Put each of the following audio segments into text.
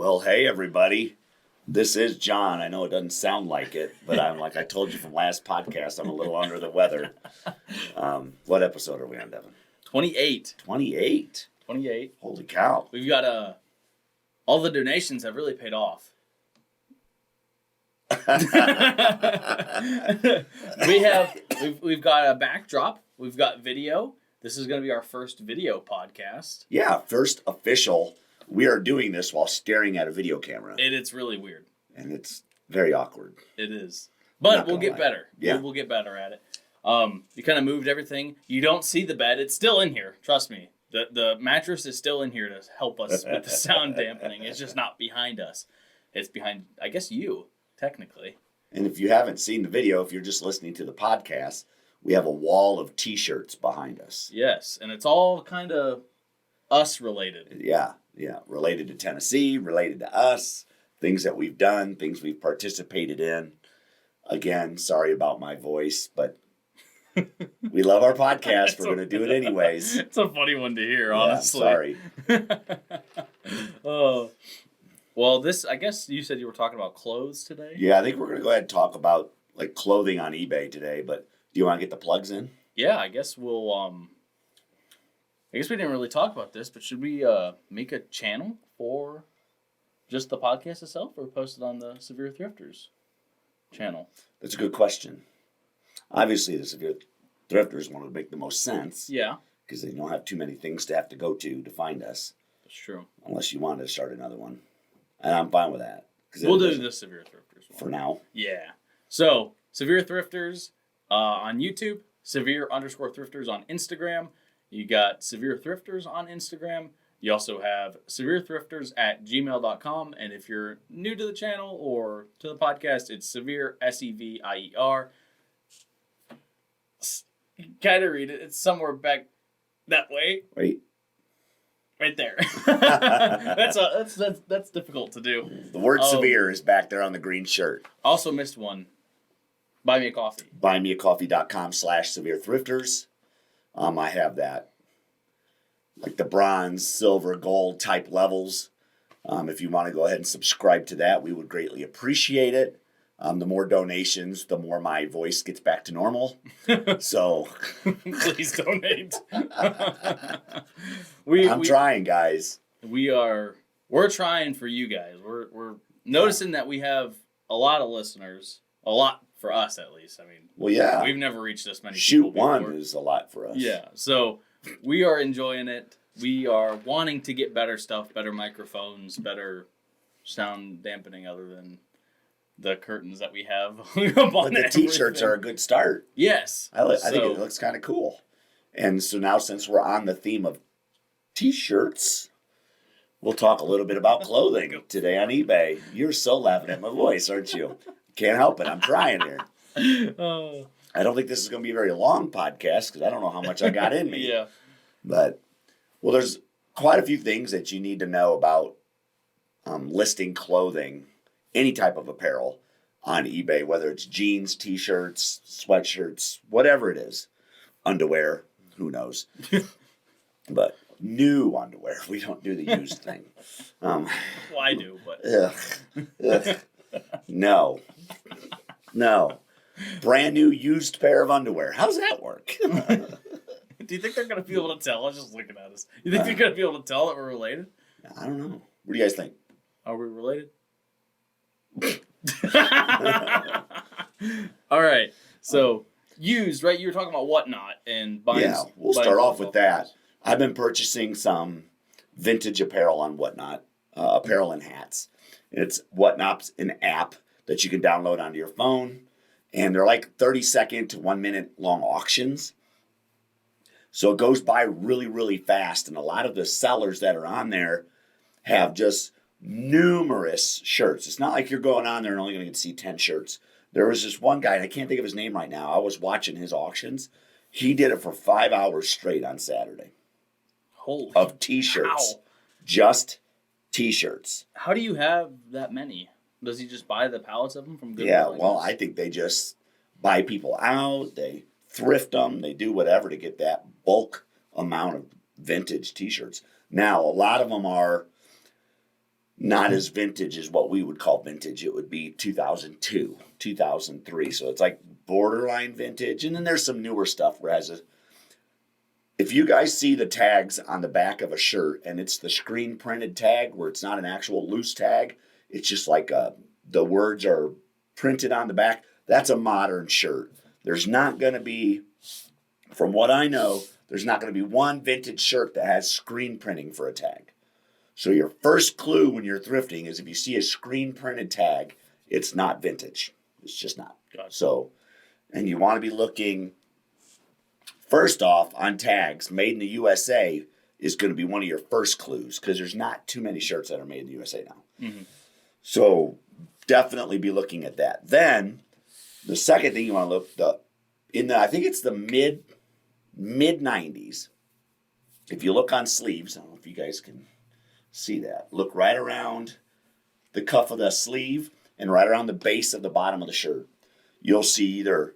Well, hey, everybody. This is John. I know it doesn't sound like it, but I'm like I told you from last podcast, I'm a little under the weather. What episode are we on, Devin? 28. 28? 28. Holy cow. We've got, all the donations have really paid off. We've got a backdrop. We've got video. This is going to be our first video podcast. Yeah, first official. We are doing this while staring at a video camera. It's really weird. And it's very awkward. It is. But we'll get better. Yeah. We'll get better at it. You kind of moved everything. You don't see the bed. It's still in here. Trust me. The mattress is still in here to help us with the sound dampening. It's just not behind us. It's behind, I guess, you, technically. And if you haven't seen the video, if you're just listening to the podcast, we have a wall of T-shirts behind us. Yes, and it's all kind of us related. Yeah, related to Tennessee, related to us, things that we've done, things we've participated in. Again, sorry about my voice, but we love our podcast. We're going to do it anyways. It's a funny one to hear, honestly. Sorry. Oh, well, I guess you said you were talking about clothes today? Yeah, I think we're going to go ahead and talk about like clothing on eBay today, but do you want to get the plugs in? Yeah, I guess we'll, I guess we didn't really talk about this, but should we make a channel for just the podcast itself or post it on the Sevier Thrifters channel? That's a good question. Obviously, the Sevier Thrifters want to make the most sense. Yeah. Because they don't have too many things to have to go to find us. That's true. Unless you wanted to start another one. And I'm fine with that. We'll do the Sevier Thrifters one. For now. Yeah. So, Sevier Thrifters on YouTube, Sevier_Thrifters on Instagram. You got Sevier Thrifters on Instagram. You also have SevierThrifters@gmail.com. And if you're new to the channel or to the podcast, it's Sevier, Sevier. You gotta read it. It's somewhere back that way. Wait. Right there. That's difficult to do. The word Sevier is back there on the green shirt. Also missed one. Buy me a coffee. Buymeacoffee.com/SevierThrifters. I have that. Like the bronze, silver, gold type levels. If you want to go ahead and subscribe to that, we would greatly appreciate it. The more donations, the more my voice gets back to normal. So please donate. I'm trying, guys. We're trying for you guys. We're noticing that we have a lot of listeners. A lot for us, at least. I mean, well, yeah, we've never reached this many. Shoot, people one before. is a lot for us. Yeah, so we are enjoying it. We are wanting to get better stuff, better microphones, better sound dampening, other than the curtains that we have. But the T-shirts are a good start. Yes. I think it looks kind of cool. And so now, since we're on the theme of T-shirts, we'll talk a little bit about clothing today on eBay. You're so laughing at my voice, aren't you? Can't help it. I'm trying here. I don't think this is going to be a very long podcast because I don't know how much I got in me. Yeah. But, well, there's quite a few things that you need to know about listing clothing, any type of apparel on eBay, whether it's jeans, T-shirts, sweatshirts, whatever it is. Underwear, who knows. But new underwear. We don't do the used thing. Well, I do, but... Ugh. No. Brand new used pair of underwear. How does that work? Do you think they're going to be able to tell? I was just looking at us. You think they're going to be able to tell that we're related? I don't know. What do you guys think? Are we related? All right. So, used, right? You were talking about Whatnot and buying. Yeah, we'll start off with that. I've been purchasing some vintage apparel on Whatnot, apparel and hats. It's Whatnot's an app that you can download onto your phone. And they're like 30-second to 1 minute long auctions. So it goes by really, really fast. And a lot of the sellers that are on there have just numerous shirts. It's not like you're going on there and only going to get to see 10 shirts. There was this one guy, and I can't think of his name right now. I was watching his auctions. He did it for 5 hours straight on Saturday. Holy of T-shirts. Wow. Just T-shirts. How do you have that many? Does he just buy the pallets of them from Goodwill? Yeah, well, I think they just buy people out. They thrift them. They do whatever to get that bulk amount of vintage T-shirts. Now, a lot of them are not as vintage as what we would call vintage. It would be 2002, 2003. So it's like borderline vintage. And then there's some newer stuff where it has a, if you guys see the tags on the back of a shirt and it's the screen printed tag where it's not an actual loose tag, it's just like the words are printed on the back, that's a modern shirt. There's not going to be, from what I know, there's not going to be one vintage shirt that has screen printing for a tag. So your first clue when you're thrifting is if you see a screen printed tag, it's not vintage. It's just not. Gotcha. So, and you want to be looking, first off, on tags, made in the USA is going to be one of your first clues because there's not too many shirts that are made in the USA now. Mm-hmm. So definitely be looking at that. Then the second thing you want to look, I think it's the mid 90s. If you look on sleeves, I don't know if you guys can see that. Look right around the cuff of the sleeve and right around the base of the bottom of the shirt. You'll see either,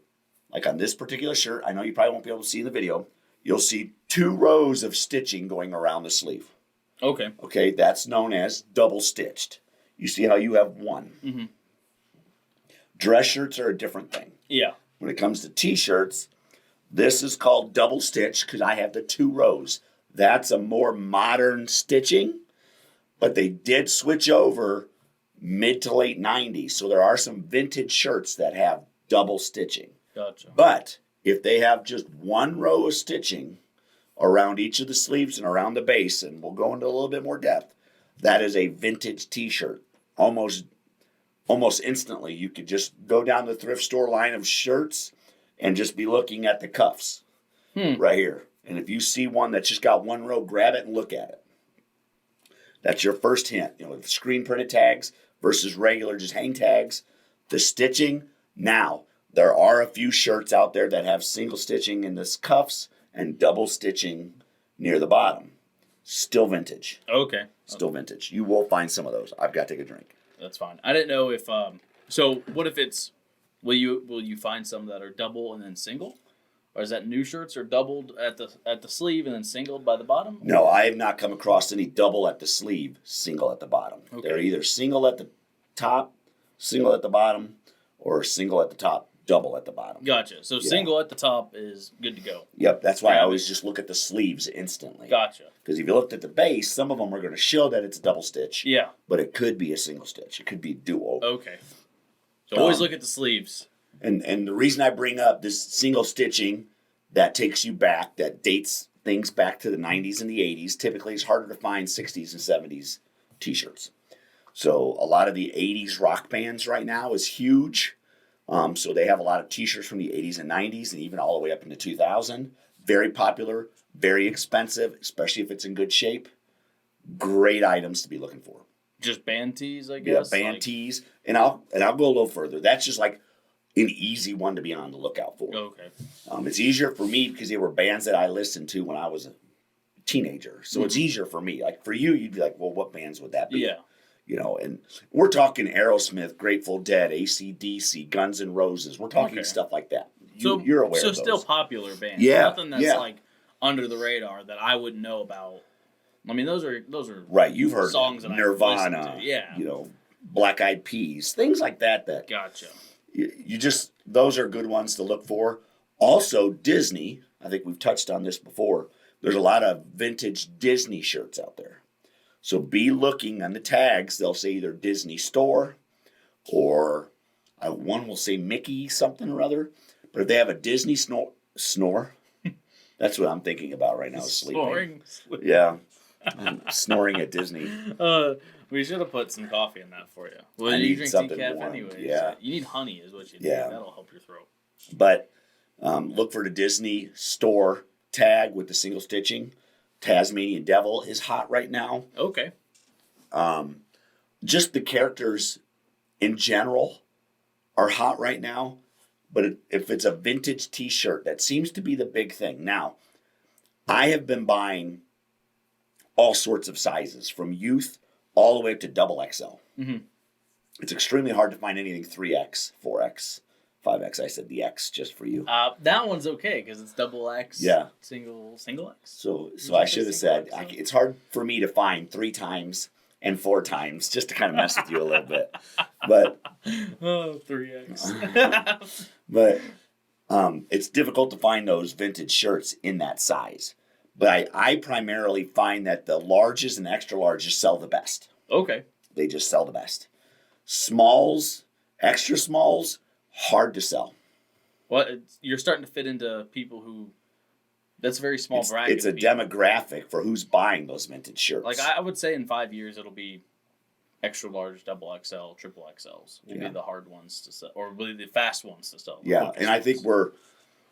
like on this particular shirt, I know you probably won't be able to see in the video, you'll see 2 rows of stitching going around the sleeve. Okay. Okay, that's known as double stitched. You see how you have one. Mm-hmm. Dress shirts are a different thing. Yeah. When it comes to t-shirts, this is called double stitch because I have the 2 rows. That's a more modern stitching, but they did switch over mid to late 90s. So there are some vintage shirts that have double stitching. Gotcha. But if they have just 1 row of stitching around each of the sleeves and around the base, and we'll go into a little bit more depth, that is a vintage t-shirt. Almost instantly, you could just go down the thrift store line of shirts and just be looking at the cuffs right here. And if you see one that's just got 1 row, grab it and look at it. That's your first hint. You know, the screen printed tags versus regular just hang tags. The stitching. Now, there are a few shirts out there that have single stitching in the cuffs and double stitching near the bottom. Still vintage. Okay. Still vintage. You will find some of those. I've got to take a drink. That's fine. I didn't know if so what if it's will you find some that are double and then single? Or is that new shirts are doubled at the sleeve and then singled by the bottom? No, I have not come across any double at the sleeve, single at the bottom. Okay. They're either single at the top, single at the bottom, or single at the top, double at the bottom. Gotcha. So single at the top is good to go. Yep, that's why I always just look at the sleeves instantly. Gotcha. Because if you looked at the base, some of them are going to show that it's a double stitch. Yeah. But it could be a single stitch. It could be dual. Okay. So always look at the sleeves. And the reason I bring up this single stitching that takes you back, that dates things back to the 90s and the 80s, typically it's harder to find 60s and 70s t-shirts. So a lot of the 80s rock bands right now is huge. So they have a lot of t-shirts from the 80s and 90s and even all the way up into 2000. Very popular, very expensive, especially if it's in good shape. Great items to be looking for. Just band tees, I guess? Yeah, band tees. And I'll go a little further. That's just like an easy one to be on the lookout for. Okay. It's easier for me because they were bands that I listened to when I was a teenager. So it's easier for me. Like for you, you'd be like, well, what bands would that be? Yeah. You know, and we're talking Aerosmith, Grateful Dead, AC/DC, Guns N' Roses. We're talking stuff like that. You're aware of those. So still popular bands. Yeah. Nothing that's like under the radar that I wouldn't know about. I mean, those are right. You've heard songs that Nirvana, I've listened to. Yeah. You know, Black Eyed Peas, things like that. That gotcha. You just, those are good ones to look for. Also, Disney. I think we've touched on this before. There's a lot of vintage Disney shirts out there. So be looking on the tags. They'll say either Disney Store or one will say Mickey something or other. But if they have a Disney snore, that's what I'm thinking about right now. Is sleeping. Yeah, I'm snoring at Disney. We should have put some coffee in that for you. Well, I you need drink something decaf warm. anyway. Yeah. So you need honey is what you need. Yeah. That'll help your throat. But look for the Disney Store tag with the single stitching. Tasmanian Devil is hot right now. Okay. Just the characters in general are hot right now. But if it's a vintage t-shirt, that seems to be the big thing. Now, I have been buying all sorts of sizes, from youth all the way up to double XL. Mm-hmm. It's extremely hard to find anything 3X, 4X, 5X. I said the X just for you. That one's okay because it's double X. Yeah. Single X. So I should have said it's hard for me to find 3 times and 4 times just to kind of mess with you a little bit. But 3X. but it's difficult to find those vintage shirts in that size. But I primarily find that the larges and extra larges sell the best. Okay. They just sell the best. Smalls, extra smalls, hard to sell. Well, you're starting to fit into people who. That's a very small bracket. It's a demographic for who's buying those vintage shirts. Like I would say, in 5 years, it'll be extra large, double XL, triple XLs will be the hard ones to sell, or will be the fast ones to sell. Yeah, and I think we're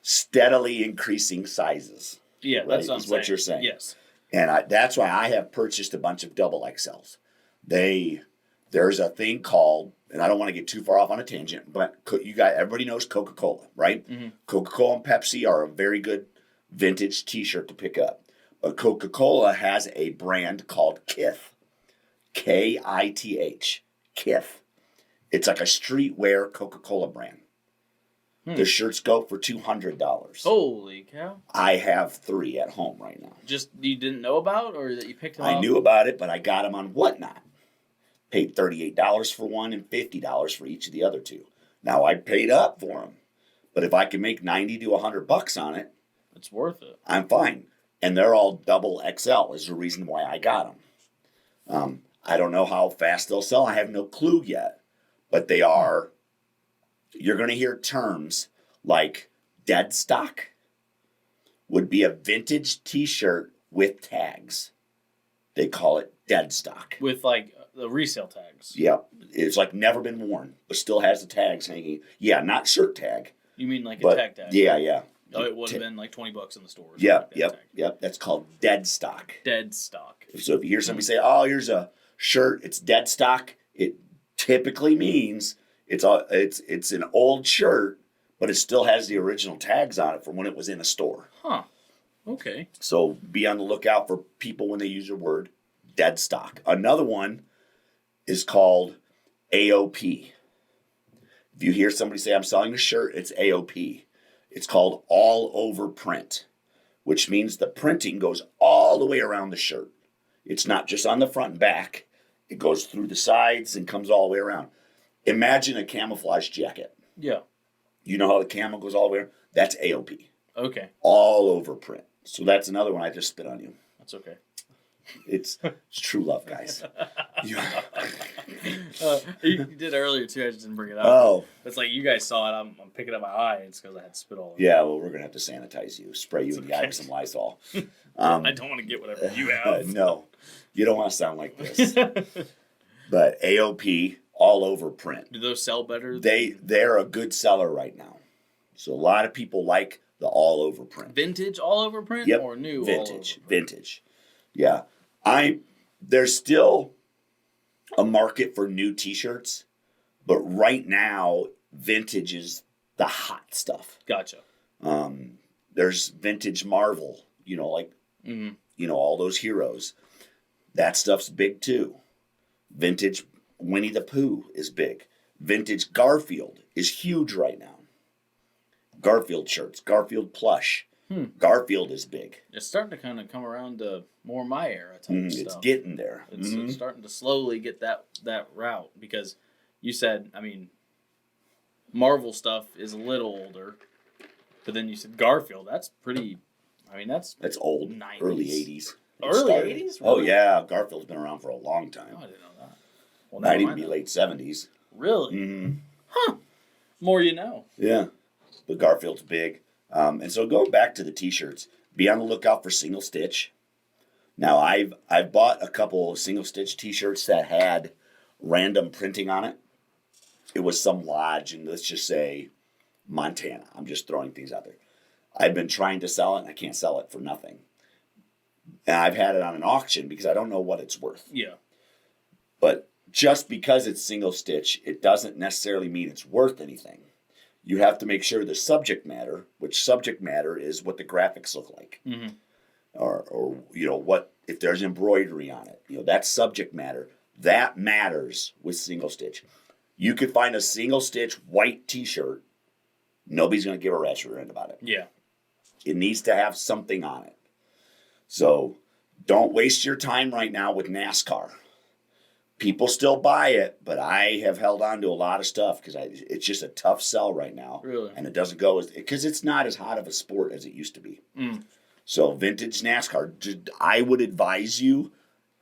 steadily increasing sizes. Yeah, right, that's what you're saying. Yes. And that's why I have purchased a bunch of double XLs. There's a thing called, and I don't want to get too far off on a tangent, but everybody knows Coca-Cola, right? Mm-hmm. Coca-Cola and Pepsi are a very good vintage T-shirt to pick up. But Coca-Cola has a brand called Kith. Kith. Kith. It's like a streetwear Coca-Cola brand. The shirts go for $200. Holy cow. I have 3 at home right now. Just you didn't know about, or that you picked them up? I knew about it, but I got them on Whatnot. Paid $38 for one and $50 for each of the other 2. Now I paid up for them, but if I can make $90 to $100 on it, it's worth it. I'm fine. And they're all double XL is the reason why I got them. I don't know how fast they'll sell. I have no clue yet, but they are. You're going to hear terms like dead stock would be a vintage T-shirt with tags. They call it dead stock. With like the resale tags. Yeah. It's like never been worn, but still has the tags hanging. Yeah, not shirt tag. You mean like a tag tag? Yeah. Oh, it would have been like $20 in the stores. Yep. That's called dead stock. Dead stock. So if you hear somebody say, "Oh, here's a shirt, it's dead stock," it typically means it's an old shirt, but it still has the original tags on it from when it was in a store. Huh. Okay. So be on the lookout for people when they use the word dead stock. Another one is called AOP. If you hear somebody say, "I'm selling a shirt," it's AOP. It's called all over print, which means the printing goes all the way around the shirt. It's not just on the front and back. It goes through the sides and comes all the way around. Imagine a camouflage jacket. Yeah. You know how the camo goes all the way around? That's AOP. Okay. All over print. So that's another one I just spit on you. That's okay. It's true love, guys. You did earlier too. I just didn't bring it up. Oh. It's like you guys saw it. I'm picking up my eye. It's because I had spit all over. Yeah, well, we're going to have to sanitize you. Spray you in the eye with some Lysol. I don't want to get whatever you have. No. You don't want to sound like this. But AOP, all over print. Do those sell better? They're a good seller right now. So a lot of people like the all over print. Vintage all over print? Yep. Or new Vintage. all over print? Vintage. Yeah. There's still a market for new t-shirts, but right now vintage is the hot stuff. Gotcha. There's vintage Marvel, all those heroes. That stuff's big too. Vintage Winnie the Pooh is big. Vintage Garfield is huge right now. Garfield shirts, Garfield plush. Garfield is big. It's starting to kind of come around to more my era type stuff. It's getting there. It's starting to slowly get that route because you said, Marvel stuff is a little older, but then you said Garfield. That's pretty. That's old. 90s. Early 80s. Early 80s? Really? Oh yeah, Garfield's been around for a long time. Oh, I didn't know that. Well, Might even be late 70s. Really? Mm-hmm. Huh. More you know. Yeah, but Garfield's big. And so going back to the t-shirts, be on the lookout for single stitch. Now I've bought a couple of single stitch t-shirts that had random printing on it. It was some lodge in, let's just say, Montana. I'm just throwing things out there. I've been trying to sell it and I can't sell it for nothing. And I've had it on an auction because I don't know what it's worth. Yeah. But just because it's single stitch, it doesn't necessarily mean it's worth anything. You have to make sure the subject matter, which subject matter is what the graphics look like. Mm-hmm. Or what if there's embroidery on it. That's subject matter. That matters with single stitch. You could find a single stitch white t-shirt. Nobody's going to give a rat's rear end about it. Yeah. It needs to have something on it. So don't waste your time right now with NASCAR. People still buy it, but I have held on to a lot of stuff because it's just a tough sell right now. Really? And it doesn't go because it's not as hot of a sport as it used to be. So vintage NASCAR, I would advise you,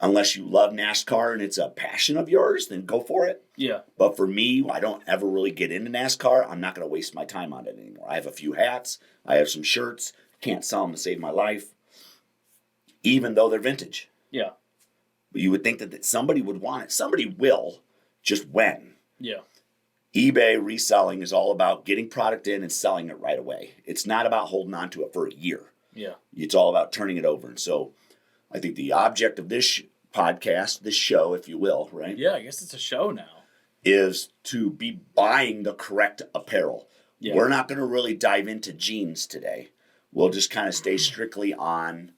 unless you love NASCAR and it's a passion of yours, then go for it. Yeah. But for me, I don't ever really get into NASCAR. I'm not going to waste my time on it anymore. I have a few hats. I have some shirts. Can't sell them to save my life, even though they're vintage. Yeah. But you would think that somebody would want it. Somebody will, just when. Yeah. eBay reselling is all about getting product in and selling it right away. It's not about holding on to it for a year. Yeah. It's all about turning it over. And so I think the object of this podcast, this show, if you will, right? Yeah, I guess it's a show now. Is to be buying the correct apparel. Yeah. We're not going to really dive into jeans today. We'll just kind of stay strictly on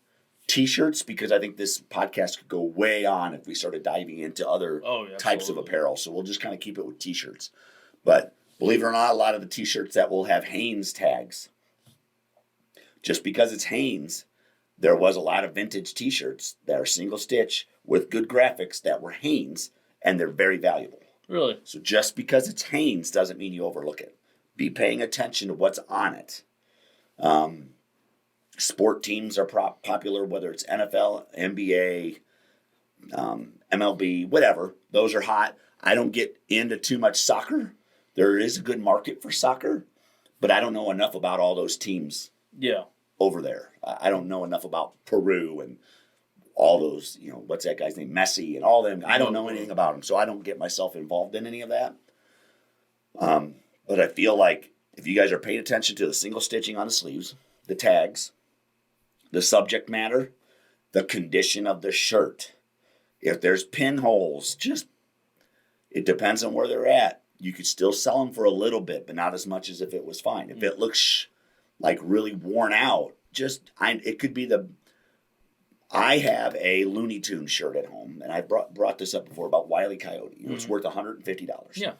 T-shirts because I think this podcast could go way on if we started diving into other types of apparel. So we'll just kind of keep it with T-shirts. But believe it or not, a lot of the T-shirts that will have Hanes tags. Just because it's Hanes, there was a lot of vintage T-shirts that are single stitch with good graphics that were Hanes, and they're very valuable. Really? So just because it's Hanes doesn't mean you overlook it. Be paying attention to what's on it. Sport teams are popular, whether it's NFL, NBA, MLB, whatever. Those are hot. I don't get into too much soccer. There is a good market for soccer, but I don't know enough about all those teams over there. I don't know enough about Peru and all those, what's that guy's name? Messi and all them. I don't know anything about them, so I don't get myself involved in any of that. But I feel like if you guys are paying attention to the single stitching on the sleeves, the tags, the subject matter, the condition of the shirt, if there's pinholes, it depends on where they're at. You could still sell them for a little bit, but not as much as if it was fine. If it looks like really worn out, it could be I have a Looney Tunes shirt at home, and I brought this up before about Wile E. Coyote. It's worth $150. Yeah.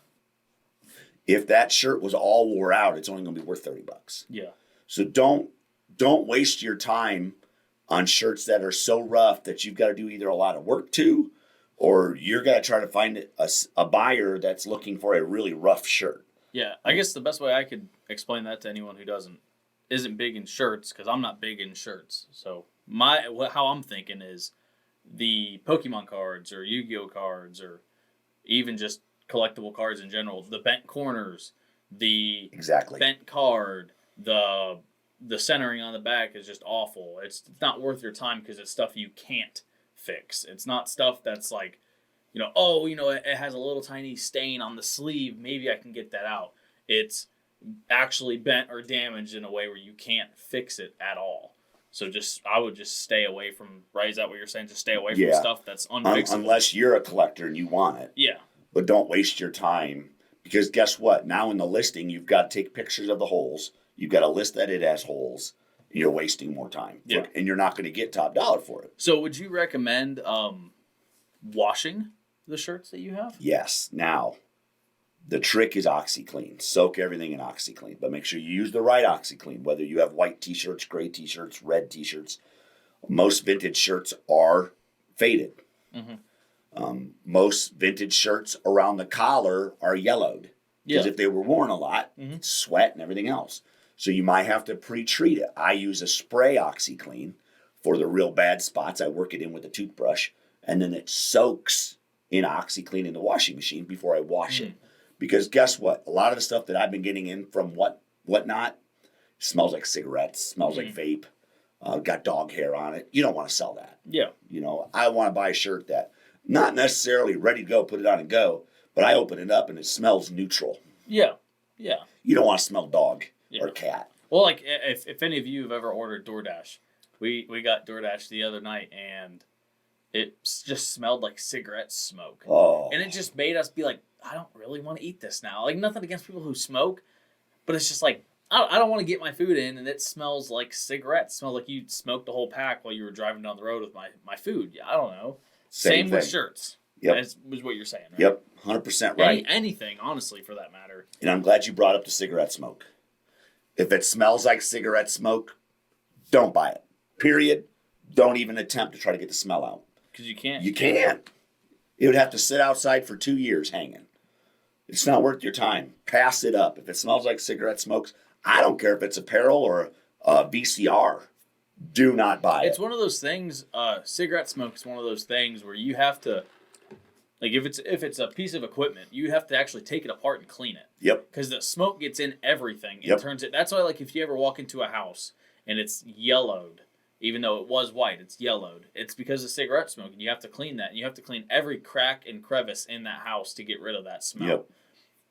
If that shirt was all wore out, it's only going to be worth $30. Yeah. So don't waste your time on shirts that are so rough that you've got to do either a lot of work to, or you're going to try to find a buyer that's looking for a really rough shirt. Yeah, I guess the best way I could explain that to anyone who isn't big in shirts, because I'm not big in shirts. So how I'm thinking is the Pokemon cards or Yu-Gi-Oh cards or even just collectible cards in general, the bent corners, the bent card, the centering on the back is just awful. It's not worth your time because it's stuff you can't fix. It's not stuff that's like, it has a little tiny stain on the sleeve. Maybe I can get that out. It's actually bent or damaged in a way where you can't fix it at all. So I would just stay away from, right? Is that what you're saying? Just stay away from stuff that's unfixable. Unless you're a collector and you want it. Yeah. But don't waste your time because guess what? Now in the listing, you've got to take pictures of the holes. You've got to list that it has holes. You're wasting more time. Yeah. And you're not going to get top dollar for it. So would you recommend washing the shirts that you have? Yes. Now, the trick is OxyClean. Soak everything in OxyClean. But make sure you use the right OxyClean, whether you have white T-shirts, gray T-shirts, red T-shirts. Most vintage shirts are faded. Mm-hmm. Most vintage shirts around the collar are yellowed. Because if they were worn a lot, it's sweat and everything else. So you might have to pre-treat it. I use a spray OxyClean for the real bad spots. I work it in with a toothbrush, and then it soaks in OxyClean in the washing machine before I wash it. Because guess what? A lot of the stuff that I've been getting in from whatnot smells like cigarettes, smells like vape, got dog hair on it. You don't want to sell that. Yeah. I want to buy a shirt that not necessarily ready to go, put it on and go, but I open it up and it smells neutral. Yeah. Yeah. You don't want to smell dog or cat. Well, like if any of you have ever ordered DoorDash, we got DoorDash the other night and it just smelled like cigarette smoke. Oh. And it just made us be like, I don't really want to eat this now. Like, nothing against people who smoke, but it's just like, I don't want to get my food in and it smells like cigarettes. It smells like you smoked the whole pack while you were driving down the road with my food. Yeah, I don't know. Same with shirts. Yep. As was what you're saying, right? Yep, 100% right. Anything, honestly, for that matter. And I'm glad you brought up the cigarette smoke. If it smells like cigarette smoke, don't buy it. Period. Don't even attempt to try to get the smell out. Because you can't. You can't. It would have to sit outside for 2 years hanging. It's not worth your time. Pass it up. If it smells like cigarette smokes, I don't care if it's apparel or a VCR. Do not buy it. It's one of those things. Cigarette smoke is one of those things where you have to, like, if it's a piece of equipment, you have to actually take it apart and clean it. Yep. Because the smoke gets in everything and Yep. turns it. That's why, like, if you ever walk into a house and it's yellowed, even though it was white, it's yellowed. It's because of cigarette smoke, and you have to clean that. And you have to clean every crack and crevice in that house to get rid of that smell. Yep.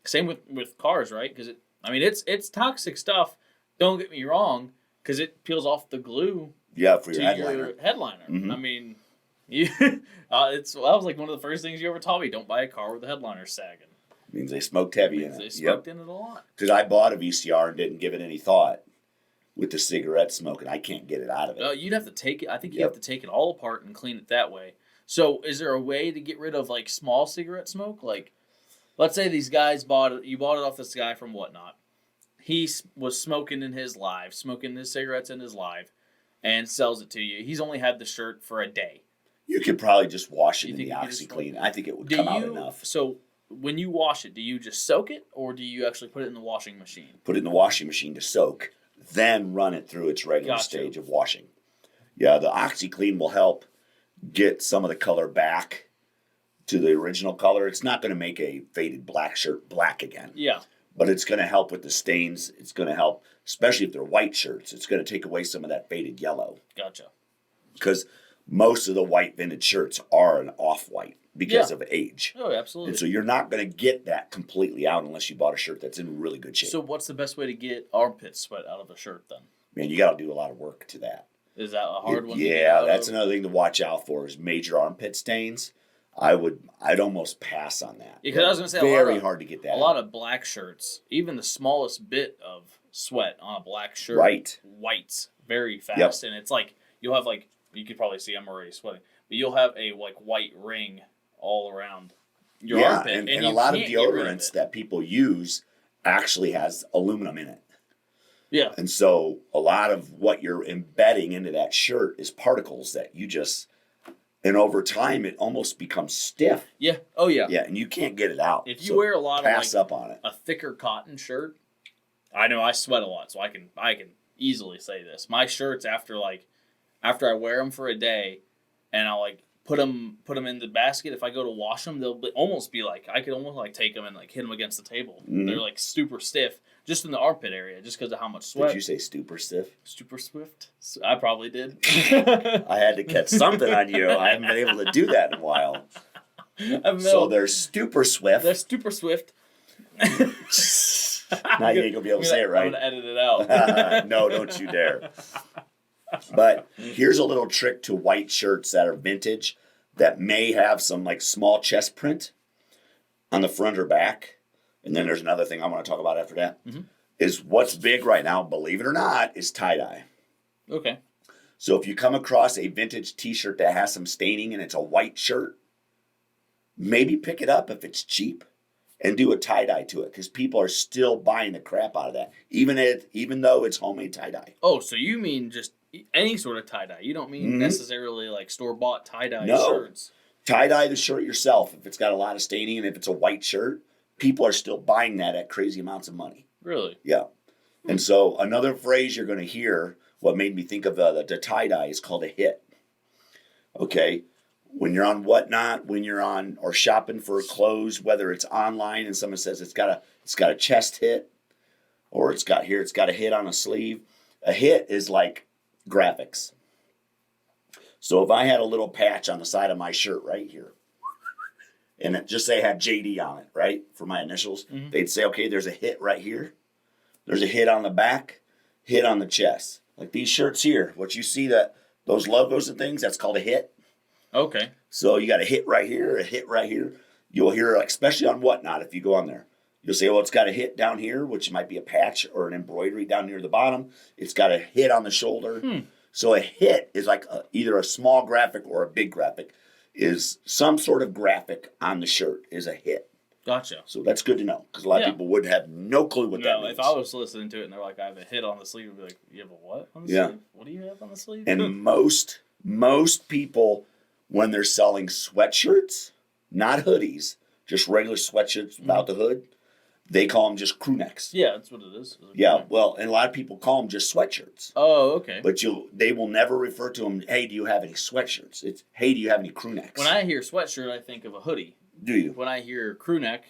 Same with cars, right? Because it's toxic stuff. Don't get me wrong, because it peels off the glue. Yeah, for your to headliner. your headliner. Mhm. I mean, that was like one of the first things you ever taught me. Don't buy a car with the headliner sagging. Means they smoked heavy in it. They smoked in it a lot. Because I bought a VCR and didn't give it any thought with the cigarette smoke, and I can't get it out of it. You'd have to take it. I think you have to take it all apart and clean it that way. So, is there a way to get rid of like small cigarette smoke? Like, let's say these guys bought it. You bought it off this guy from Whatnot. He was smoking his cigarettes in his live, and sells it to you. He's only had the shirt for a day. You could probably just wash it in think the you could just OxyClean. I think it would come out enough. So when you wash it, do you just soak it, or do you actually put it in the washing machine? Put it in the washing machine to soak, then run it through its regular stage of washing. Yeah, the OxyClean will help get some of the color back to the original color. It's not going to make a faded black shirt black again. Yeah. But it's going to help with the stains. It's going to help, especially if they're white shirts. It's going to take away some of that faded yellow. Gotcha. Because most of the white vintage shirts are an off-white because of age. Oh, absolutely. And so you're not going to get that completely out unless you bought a shirt that's in really good shape. So what's the best way to get armpit sweat out of a shirt then? Man, you got to do a lot of work to that. Is that a hard one? Yeah, that's another thing to watch out for is major armpit stains. I'd almost pass on that. Because I was going to say very hard to get that. A lot of black shirts, even the smallest bit of sweat on a black shirt, whites very fast, and it's like you'll have like you could probably see I'm already sweating, but you'll have a like white ring all around your armpit, and a lot of deodorants that people use actually has aluminum in it. Yeah, and so a lot of what you're embedding into that shirt is particles that you just. And over time, it almost becomes stiff. Yeah. Oh, yeah. Yeah, and you can't get it out. If you wear a lot of pass up on it. A thicker cotton shirt, I know I sweat a lot, so I can easily say this. My shirts after I wear them for a day, and I'll like put them in the basket. If I go to wash them, they'll almost be like I could almost like take them and like hit them against the table. Mm. They're like super stiff, just in the armpit area, just because of how much sweat. Did you say super stiff? Super swift? I probably did. I had to catch something on you. I haven't been able to do that in a while. So they're super swift. They're super swift. Now you ain't gonna be able to say it right. I'm gonna edit it out. No, don't you dare. But here's a little trick to white shirts that are vintage that may have some like small chest print on the front or back. And then there's another thing I want to talk about after that. Mm-hmm. Is what's big right now, believe it or not, is tie-dye. Okay. So if you come across a vintage t-shirt that has some staining and it's a white shirt, maybe pick it up if it's cheap and do a tie-dye to it because people are still buying the crap out of that, even though it's homemade tie-dye. Oh, so you mean just any sort of tie-dye. You don't mean necessarily like store-bought tie-dye shirts. Tie-dye the shirt yourself if it's got a lot of staining and if it's a white shirt. People are still buying that at crazy amounts of money. Really? Yeah. And so another phrase you're going to hear, what made me think of the tie-dye is called a hit. Okay? When you're on Whatnot, when you're on or shopping for clothes, whether it's online and someone says it's got a chest hit or it's got a hit on a sleeve. A hit is like graphics. So if I had a little patch on the side of my shirt right here, and it just say I had JD on it, right, for my initials, they'd say, okay, there's a hit right here. There's a hit on the back, hit on the chest. Like these shirts here, what you see those logos and things, that's called a hit. Okay. So you got a hit right here, a hit right here. You'll hear, especially on Whatnot, if you go on there, you'll say, well, it's got a hit down here, which might be a patch or an embroidery down near the bottom. It's got a hit on the shoulder. So a hit is like either a small graphic or a big graphic. Is some sort of graphic on the shirt is a hit. Gotcha. So that's good to know because a lot of people would have no clue what that means. If I was listening to it and they're like, I have a hit on the sleeve, I'd be like, you have a what on the sleeve? What do you have on the sleeve? And most people, when they're selling sweatshirts, not hoodies, just regular sweatshirts without the hood. They call them just crew necks. Yeah, that's what it is. Yeah, well, and a lot of people call them just sweatshirts. Oh, okay. But they will never refer to them, hey, do you have any sweatshirts? It's, hey, do you have any crew necks? When I hear sweatshirt, I think of a hoodie. Do you? When I hear crew neck,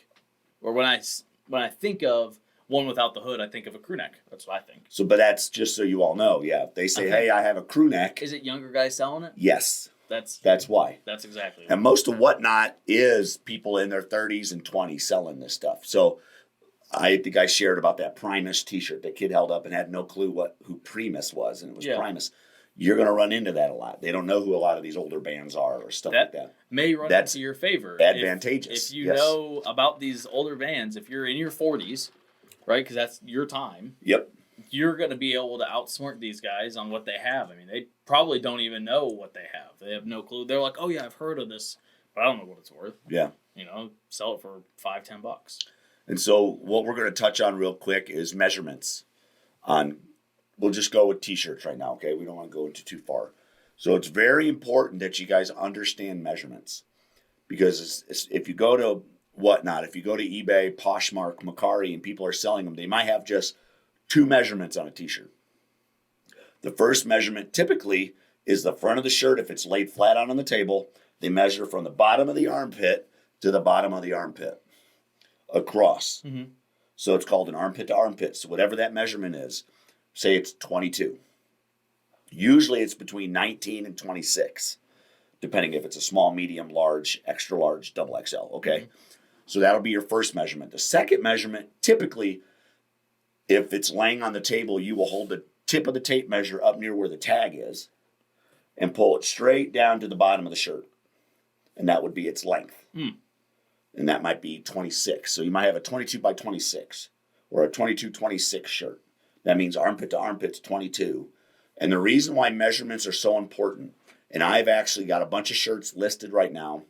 or when I think of one without the hood, I think of a crew neck. That's what I think. So, but that's just so you all know. Yeah, if they say, hey, I have a crew neck. Is it younger guys selling it? Yes. That's why. That's exactly. And most of Whatnot is people in their 30s and 20s selling this stuff. So I think I shared about that Primus t-shirt that kid held up and had no clue who Primus was, and it was Primus. You're going to run into that a lot. They don't know who a lot of these older bands are or stuff like that. May run into your favor. Advantageous. If you know about these older bands, if you're in your 40s, right, because that's your time. Yep. You're going to be able to outsmart these guys on what they have. I mean, they probably don't even know what they have. They have no clue. They're like, oh, yeah, I've heard of this, but I don't know what it's worth. Yeah. Sell it for $5-10. And so what we're going to touch on real quick is measurements. We'll just go with T-shirts right now, okay? We don't want to go into too far. So it's very important that you guys understand measurements. Because if you go to Whatnot, if you go to eBay, Poshmark, Mercari, and people are selling them, they might have just 2 measurements on a T-shirt. The first measurement typically is the front of the shirt. If it's laid flat out on the table, they measure from the bottom of the armpit to the bottom of the armpit across. Mm-hmm. So it's called an armpit to armpit. So whatever that measurement is, say it's 22. Usually it's between 19 and 26, depending if it's a small, medium, large, extra large, double XL, okay? Mm-hmm. So that'll be your first measurement. The second measurement, typically, if it's laying on the table, you will hold the tip of the tape measure up near where the tag is and pull it straight down to the bottom of the shirt. And that would be its length. Mm. And that might be 26. So you might have a 22 by 26 or a 22-26 shirt. That means armpit to armpit's 22. And the reason why measurements are so important, and I've actually got a bunch of shirts listed right now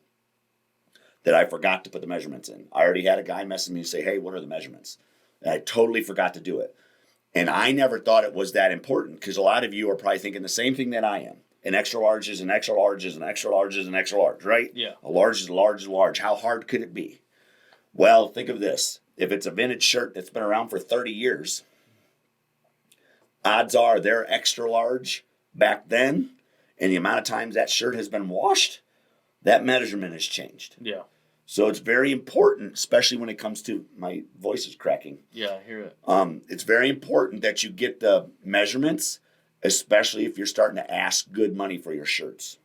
that I forgot to put the measurements in. I already had a guy message me and say, hey, what are the measurements? And I totally forgot to do it. And I never thought it was that important because a lot of you are probably thinking the same thing that I am. An extra large is an extra large is an extra large is an extra large, right? Yeah. A large is a large is a large. How hard could it be? Well, think of this. If it's a vintage shirt that's been around for 30 years, odds are they're extra large back then, and the amount of times that shirt has been washed, that measurement has changed. Yeah. So it's very important, especially when it comes to, my voice is cracking. Yeah, I hear it. It's very important that you get the measurements, especially if you're starting to ask good money for your shirts.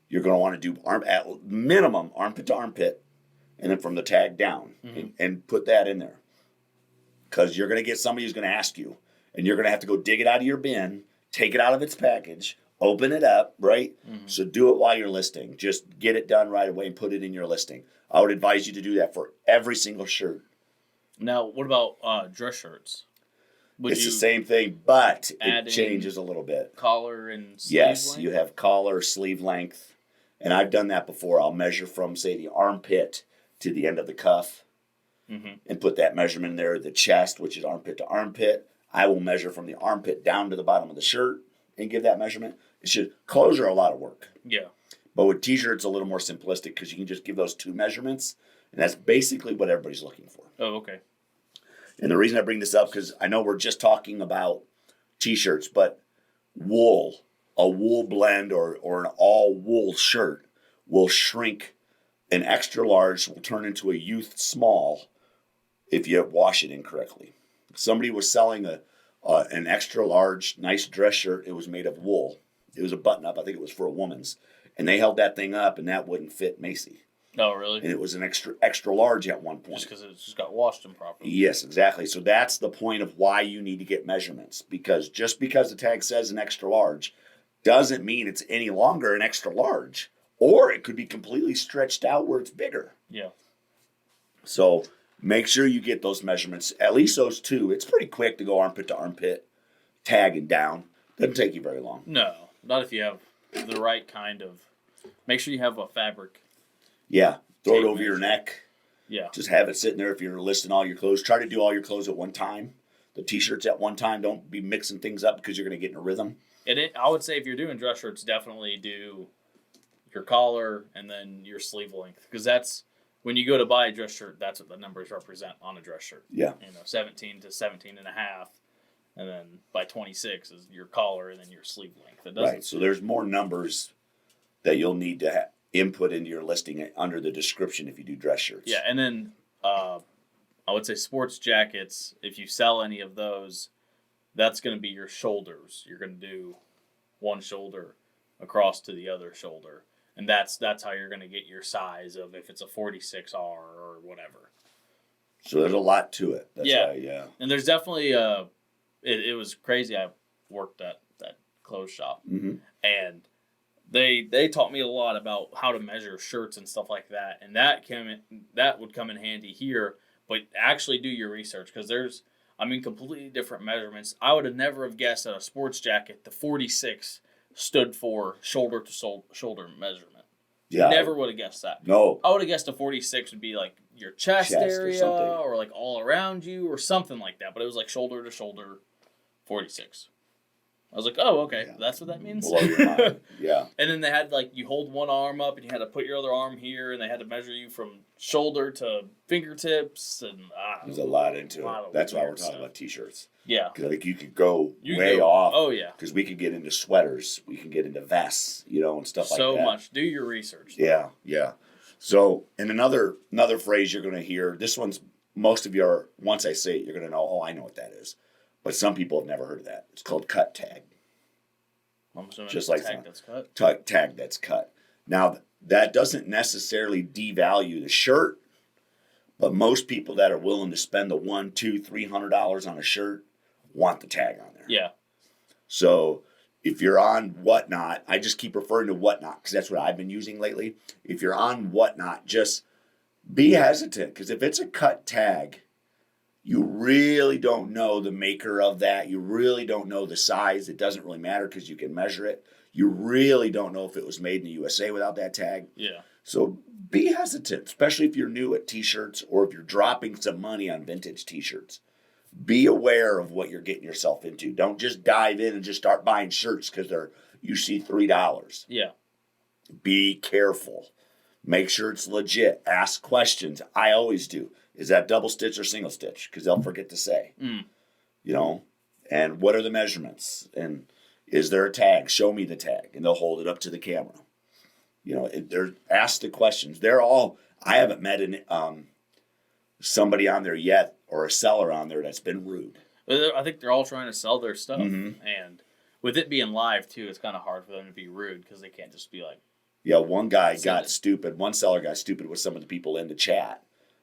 You're going to want to do at minimum armpit to armpit, and then from the tag down, and put that in there. Because you're going to get somebody who's going to ask you, and you're going to have to go dig it out of your bin, take it out of its package, open it up, right? Mm-hmm. So do it while you're listing. Just get it done right away and put it in your listing. I would advise you to do that for every single shirt. Now, what about dress shirts? It's the same thing, but it changes a little bit. Collar and sleeve length? You have collar, sleeve length. And I've done that before. I'll measure from, say, the armpit to the end of the cuff and put that measurement in there. The chest, which is armpit to armpit, I will measure from the armpit down to the bottom of the shirt and give that measurement. Clothes are a lot of work. Yeah. But with T-shirts, a little more simplistic because you can just give those 2 measurements, and that's basically what everybody's looking for. Oh, okay. And the reason I bring this up, because I know we're just talking about T-shirts, but wool, a wool blend or an all-wool shirt will shrink. An extra large will turn into a youth small if you wash it incorrectly. Somebody was selling an extra large, nice dress shirt. It was made of wool. It was a button-up. I think it was for a woman's. And they held that thing up, and that wouldn't fit Macy. Oh, really? And it was an extra large at one point. Just because it just got washed improperly. Yes, exactly. So that's the point of why you need to get measurements. Because just because the tag says an extra large doesn't mean it's any longer an extra large. Or it could be completely stretched out where it's bigger. Yeah. So make sure you get those measurements, at least those 2. It's pretty quick to go armpit to armpit, tag and down. Doesn't take you very long. No, not if you have the right kind of. Make sure you have a fabric. Yeah, throw it over your neck. Yeah. Just have it sitting there if you're listing all your clothes. Try to do all your clothes at one time. The T-shirts at one time. Don't be mixing things up because you're going to get in a rhythm. I would say if you're doing dress shirts, definitely do your collar, and then your sleeve length. Because that's when you go to buy a dress shirt, that's what the numbers represent on a dress shirt. Yeah. 17 to 17 and a half. And then by 26 is your collar and then your sleeve length. Right. So there's more numbers that you'll need to input into your listing under the description if you do dress shirts. Yeah, and then I would say sports jackets, if you sell any of those, that's going to be your shoulders. You're going to do one shoulder across to the other shoulder. And that's how you're going to get your size of if it's a 46R or whatever. So there's a lot to it. That's Yeah. yeah. And there's definitely it was crazy. I worked at that clothes shop, Mm-hmm. and they taught me a lot about how to measure shirts and stuff like that, and that would come in handy here. But actually do your research, because there's completely different measurements. I would have never have guessed that a sports jacket, the 46 stood for shoulder to shoulder measurement. Yeah. Never would have guessed that. No. I would have guessed a 46 would be like your chest area or like all around you or something like that. But it was like shoulder to shoulder 46. I was like, oh, okay, that's what that means? Blow your mind. Yeah. And then they had, like, you hold one arm up and you had to put your other arm here, and they had to measure you from shoulder to fingertips. And there's a lot into it. That's why we're talking about T-shirts. Yeah. Because I think you could go way off. Oh, yeah. Because we could get into sweaters. We can get into vests, and stuff like that. So much. Do your research. Yeah, yeah. So, and another phrase you're going to hear, this one's, most of your, once I say it, you're going to know, oh, I know what that is. But some people have never heard of that. It's called cut tag. I'm assuming Just it's like tag that's cut. Tag that's cut. Now, that doesn't necessarily devalue the shirt, but most people that are willing to spend the $100, $200, $300 on a shirt want the tag on there. Yeah. So if you're on Whatnot, I just keep referring to Whatnot because that's what I've been using lately. If you're on Whatnot, just be hesitant, because if it's a cut tag, you really don't know the maker of that. You really don't know the size. It doesn't really matter because you can measure it. You really don't know if it was made in the USA without that tag. Yeah. So be hesitant, especially if you're new at T-shirts or if you're dropping some money on vintage T-shirts. Be aware of what you're getting yourself into. Don't just dive in and just start buying shirts because you see $3. Yeah. Be careful. Make sure it's legit. Ask questions. I always do. Is that double stitch or single stitch? Because they'll forget to say. And what are the measurements? And is there a tag? Show me the tag. And they'll hold it up to the camera. Ask the questions. I haven't met somebody on there yet or a seller on there that's been rude. I think they're all trying to sell their stuff. Mm-hmm. And with it being live, too, it's kind of hard for them to be rude because they can't just be like. Yeah, one seller got stupid with some of the people in the chat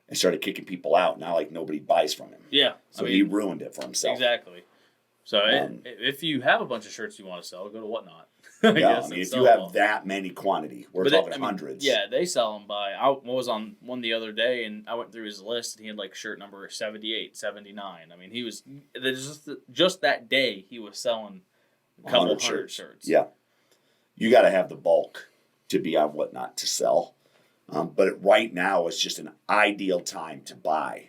and started kicking people out. Now, nobody buys from him. Yeah. So he ruined it for himself. Exactly. So if you have a bunch of shirts you want to sell, go to Whatnot. If you have that many quantity, we're talking hundreds. Yeah, they sell them by. I was on one the other day, and I went through his list, and he had shirt number 78, 79. He was just that day he was selling a couple hundred shirts. Yeah, you got to have the bulk to be on Whatnot to sell. But right now, it's just an ideal time to buy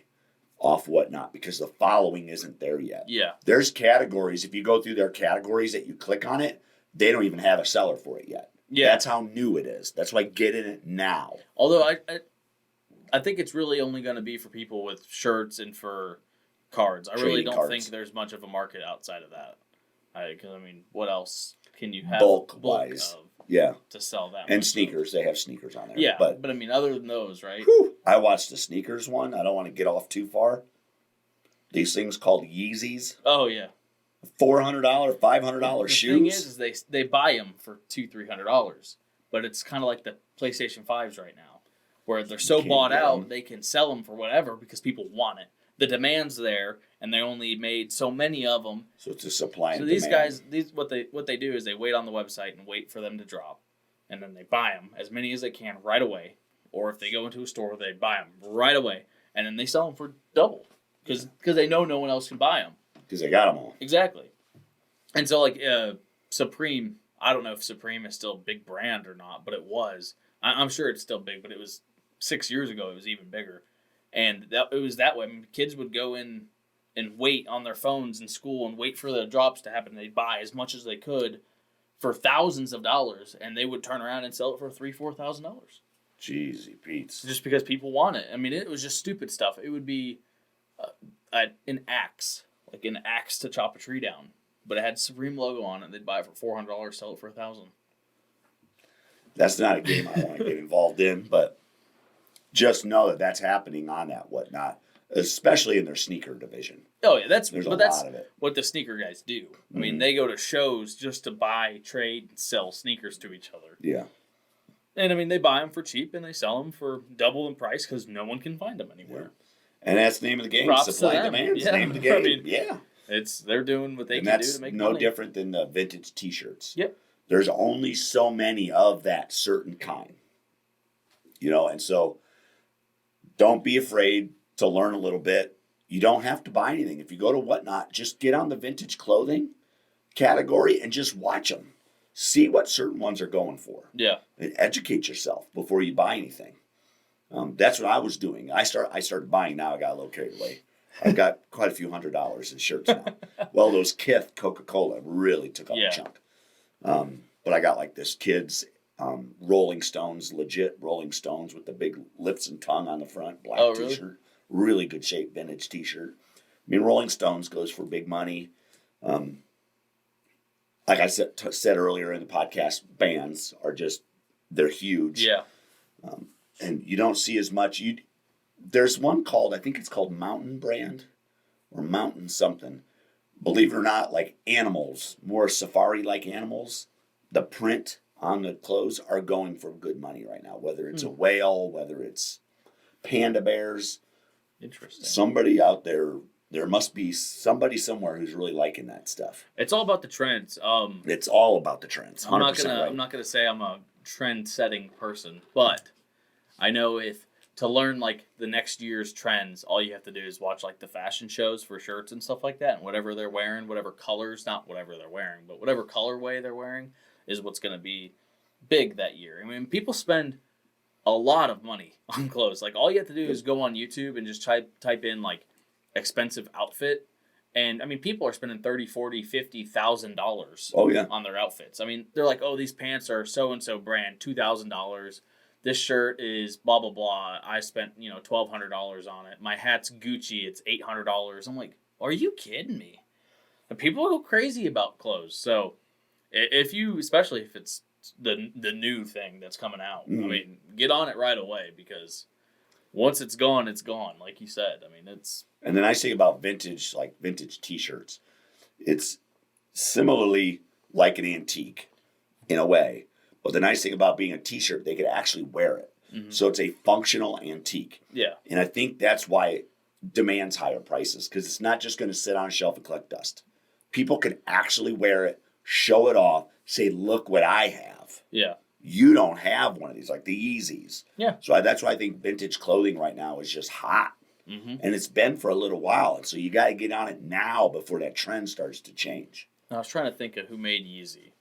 off Whatnot because the following isn't there yet. Yeah. There's categories. If you go through their categories that you click on it, they don't even have a seller for it yet. Yeah. That's how new it is. That's why get in it now. Although I think it's really only going to be for people with shirts and for cards. I really don't think there's much of a market outside of that. Because, what else can you have bulk-wise? Yeah. To sell that. And sneakers. They have sneakers on there. Yeah, but other than those, right? I watched the sneakers one. I don't want to get off too far. These things called Yeezys. Oh, yeah. $400, $500 shoes. The thing is they buy them for $200-$300, but it's kind of like the PlayStation 5s right now, where they're so bought out they can sell them for whatever because people want it. The demand's there, and they only made so many of them. So it's a supply and demand. So these guys, what they do is they wait on the website and wait for them to drop, and then they buy them as many as they can right away. Or if they go into a store, they buy them right away, and then they sell them for double because they know no one else can buy them. Because they got them all. Exactly. And so, Supreme, I don't know if Supreme is still a big brand or not, but it was. I'm sure it's still big, but it was 6 years ago, it was even bigger. And it was that way. Kids would go in and wait on their phones in school and wait for the drops to happen. They'd buy as much as they could for thousands of dollars, and they would turn around and sell it for $3,000-$4,000. Jeezy Pete's. Just because people want it. I mean, it was just stupid stuff. It would be an axe, like an axe to chop a tree down, but it had Supreme logo on it. They'd buy it for $400, sell it for $1,000. That's not a game I want to get involved in, but just know that that's happening on that Whatnot, especially in their sneaker division. Oh yeah, that's There's but a that's lot of it. what the sneaker guys do. I mean, they go to shows just to buy, trade, and sell sneakers to each other. Yeah. And I mean, they buy them for cheap and they sell them for double the price because no one can find them anywhere. And that's the name of the game. Props Supply to and them. demand. It's Yeah. the name of the game. I mean, yeah. They're doing what they And can do that's to make no money. different than the vintage T-shirts. Yep. There's only so many of that certain kind. And so don't be afraid to learn a little bit. You don't have to buy anything. If you go to Whatnot, just get on the vintage clothing category and just watch them. See what certain ones are going for. Yeah. And educate yourself before you buy anything. That's what I was doing. I started buying now. I got a little carried away. I've got quite a few $100s in shirts now. Well, those Kith Coca-Cola really took up a chunk. But I got like this kid's Rolling Stones, legit Rolling Stones with the big lips and tongue on the front, black T-shirt. Really good shape vintage T-shirt. I mean, Rolling Stones goes for big money. Like I said earlier in the podcast, bands are they're huge. Yeah. And you don't see as much. There's one I think it's called Mountain Brand or Mountain something. Believe it or not, like animals, more safari-like animals, the print on the clothes are going for good money right now, whether it's a whale, whether it's panda bears. Interesting. Somebody out there must be somebody somewhere who's really liking that stuff. It's all about the trends. It's all about the trends. I'm not 100% gonna right. I'm not gonna say I'm a trend setting person, but I know to learn like the next year's trends, all you have to do is watch like the fashion shows for shirts and stuff like that, and whatever they're wearing, whatever colors, not whatever they're wearing, but whatever colorway they're wearing is what's going to be big that year. I mean, people spend a lot of money on clothes. Like all you have to do is go on YouTube and just type in like expensive outfit. And I mean, people are spending $30,000, $40,000, $50,000 Oh yeah. on their outfits. I mean, they're like, oh, these pants are so-and-so brand, $2,000. This shirt is blah, blah, blah. I spent, $1,200 on it. My hat's Gucci. It's $800. I'm like, are you kidding me? And people go crazy about clothes. So especially if it's the new thing that's coming out, I mean, get on it right away because once it's gone, like you said. I mean, it's... And the nice thing about vintage T-shirts, it's similarly like an antique in a way. But the nice thing about being a T-shirt, they could actually wear it. Mm-hmm. So it's a functional antique. Yeah. And I think that's why it demands higher prices because it's not just going to sit on a shelf and collect dust. People can actually wear it, show it off, say, look what I have. Yeah. You don't have one of these, like the Yeezys. Yeah. So that's why I think vintage clothing right now is just hot. Mm-hmm. And it's been for a little while. And so you got to get on it now before that trend starts to change. I was trying to think of who made Yeezy.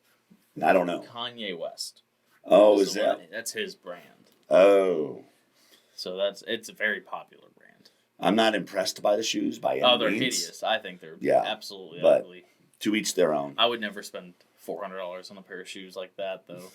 I don't know. Kanye West. Oh, is that? That's his brand. Oh. So it's a very popular brand. I'm not impressed by the shoes by any means. Oh, they're hideous. I think they're absolutely ugly. To each their own. I would never spend $400 on a pair of shoes like that, though.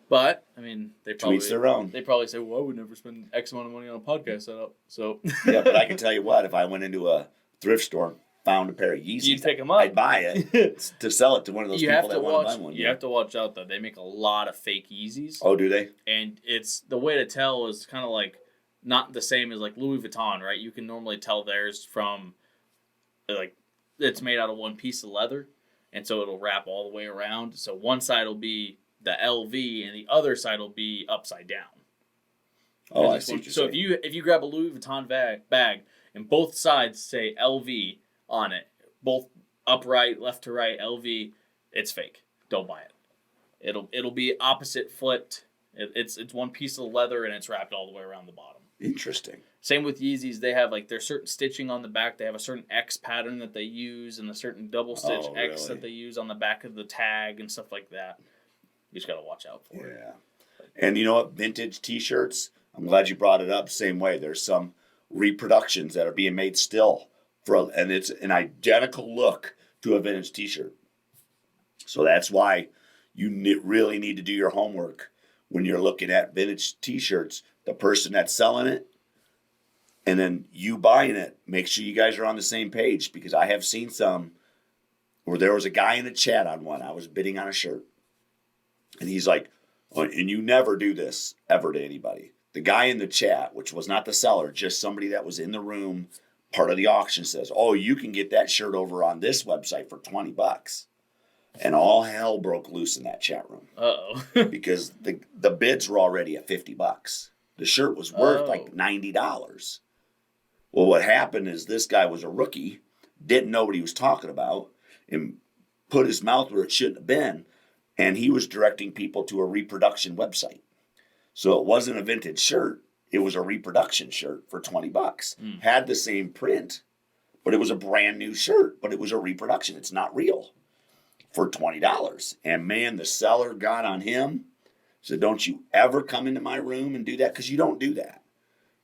But, I mean, to each their own. They probably say, well, I would never spend X amount of money on a podcast setup. So. Yeah, but I can tell you what, if I went into a thrift store and found a pair of Yeezys, you'd pick them up. I'd buy it to sell it to one of those people that want to buy one. You have to watch out, though. They make a lot of fake Yeezys. Oh, do they? And the way to tell is kind of like not the same as like Louis Vuitton, right? You can normally tell theirs from like it's made out of one piece of leather, and so it'll wrap all the way around. So one side will be the LV, and the other side will be upside down. Oh, I see what you're saying. So if you grab a Louis Vuitton bag and both sides say LV on it, both upright, left to right, LV, it's fake. Don't buy it. It'll be opposite flipped. It's one piece of leather and it's wrapped all the way around the bottom. Interesting. Same with Yeezys. They have there's certain stitching on the back. They have a certain X pattern that they use and a certain double stitch X that they use on the back of the tag and stuff like that. You just got to watch out for it. Yeah. And you know what? Vintage T-shirts, I'm glad you brought it up. Same way. There's some reproductions that are being made still, and it's an identical look to a vintage T-shirt. So that's why you really need to do your homework when you're looking at vintage t-shirts. The person that's selling it and then you buying it, make sure you guys are on the same page, because I have seen some where there was a guy in a chat on one. I was bidding on a shirt. And he's like, oh, and you never do this ever to anybody. The guy in the chat, which was not the seller, just somebody that was in the room, part of the auction, says, oh, you can get that shirt over on this website for $20. And all hell broke loose in that chat room. Uh-oh. Because the bids were already at $50. The shirt was worth like $90. Well, what happened is this guy was a rookie, didn't know what he was talking about, and put his mouth where it shouldn't have been, and he was directing people to a reproduction website. So it wasn't a vintage shirt, it was a reproduction shirt for $20. Had the same print, but it was a brand new shirt, but it was a reproduction. It's not real, for $20. And man, the seller got on him, said, don't you ever come into my room and do that, because you don't do that.